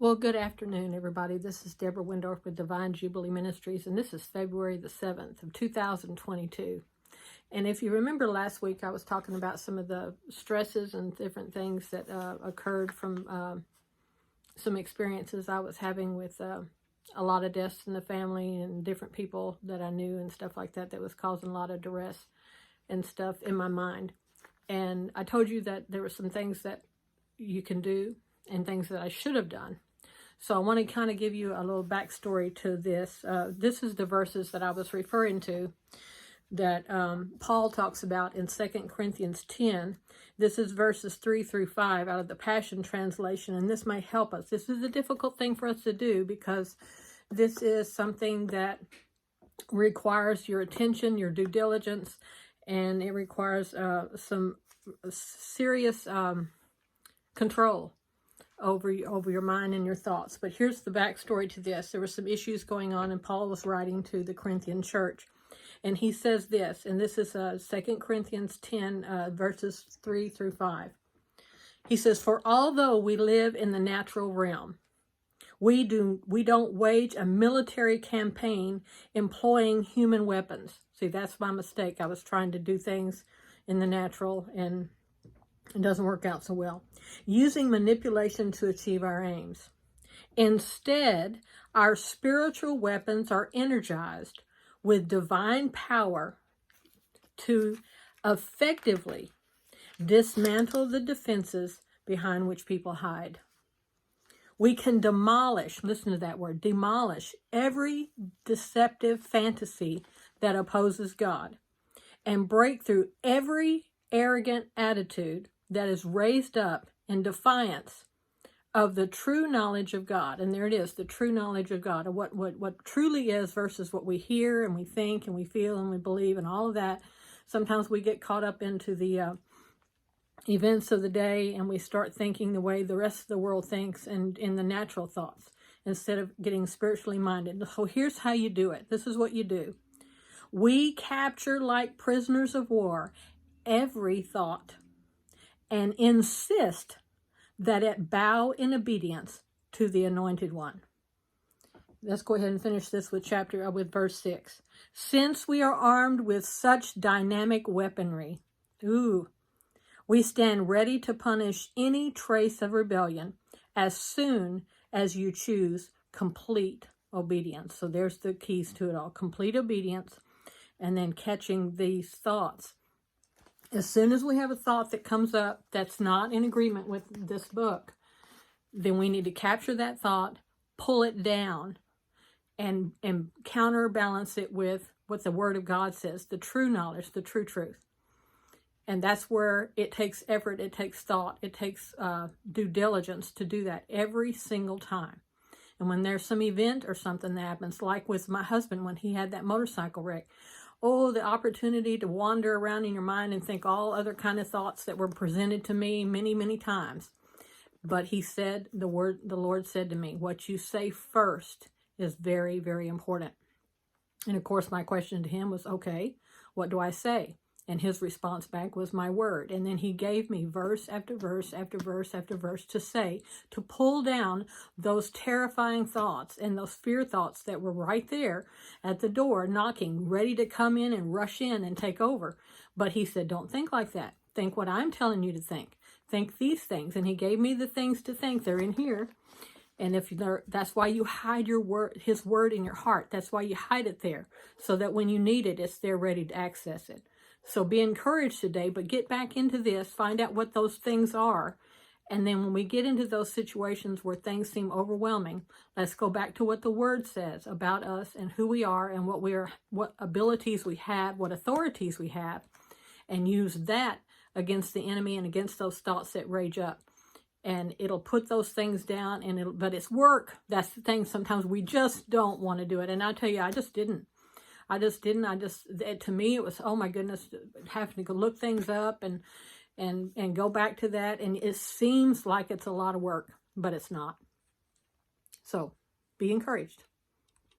Well, good afternoon, everybody. This is Deborah Windorf with Divine Jubilee Ministries, and this is February the 7th of 2022. And if you remember last week, I was talking about some of the stresses and different things that occurred from some experiences I was having with a lot of deaths in the family and different people that I knew and stuff like that was causing a lot of duress and stuff in my mind. And I told you that there were some things that you can do and things that I should have done. So I want to kind of give you a little backstory to this. This is the verses that I was referring to that Paul talks about in 2 Corinthians 10. This is verses 3 through 5 out of the Passion Translation, and this might help us. This is a difficult thing for us to do because this is something that requires your attention, your due diligence, and it requires some serious control over your mind and your thoughts. But here's the backstory to this. There were some issues going on, and Paul was writing to the Corinthian church. And he says this, and this is 2 Corinthians 10, verses 3 through 5. He says, "For although we live in the natural realm, we don't wage a military campaign employing human weapons." See, that's my mistake. I was trying to do things in the natural, and it doesn't work out so well. "Using manipulation to achieve our aims. Instead, our spiritual weapons are energized with divine power to effectively dismantle the defenses behind which people hide. We can demolish," listen to that word, demolish every deceptive fantasy that opposes God, and break through every arrogant attitude that is raised up in defiance of the true knowledge of God. And there it is, the true knowledge of God, of what truly is versus what we hear and we think and we feel and we believe and all of that. Sometimes we get caught up into the events of the day and we start thinking the way the rest of the world thinks and in the natural thoughts instead of getting spiritually minded. So here's how you do it. This is what you do. We capture like prisoners of war every thought and insist that it bow in obedience to the Anointed One. Let's go ahead and finish this with verse 6. "Since we are armed with such dynamic weaponry, we stand ready to punish any trace of rebellion as soon as you choose complete obedience." So there's the keys to it all. Complete obedience, and then catching these thoughts. As soon as we have a thought that comes up that's not in agreement with this book, then we need to capture that thought, pull it down, and counterbalance it with what the Word of God says, the true knowledge, the true truth. And that's where it takes effort, it takes thought, it takes due diligence to do that every single time. And when there's some event or something that happens, like with my husband when he had that motorcycle wreck, the opportunity to wander around in your mind and think all other kind of thoughts that were presented to me many, many times. But he said, the Lord said to me, what you say first is very, very important. And of course, my question to him was, okay, what do I say? And his response back was my word. And then he gave me verse after verse after verse after verse to say, to pull down those terrifying thoughts and those fear thoughts that were right there at the door knocking, ready to come in and rush in and take over. But he said, don't think like that. Think what I'm telling you to think. Think these things. And he gave me the things to think. They're in here. And that's why you hide his word in your heart. That's why you hide it there, so that when you need it, it's there ready to access it. So be encouraged today, but get back into this, find out what those things are. And then when we get into those situations where things seem overwhelming, let's go back to what the Word says about us and who we are and what abilities we have, what authorities we have, and use that against the enemy and against those thoughts that rage up. And it'll put those things down, but it's work. That's the thing. Sometimes we just don't want to do it. And I tell you, I just didn't. To me, it was, oh my goodness, having to go look things up and go back to that. And it seems like it's a lot of work, but it's not. So be encouraged.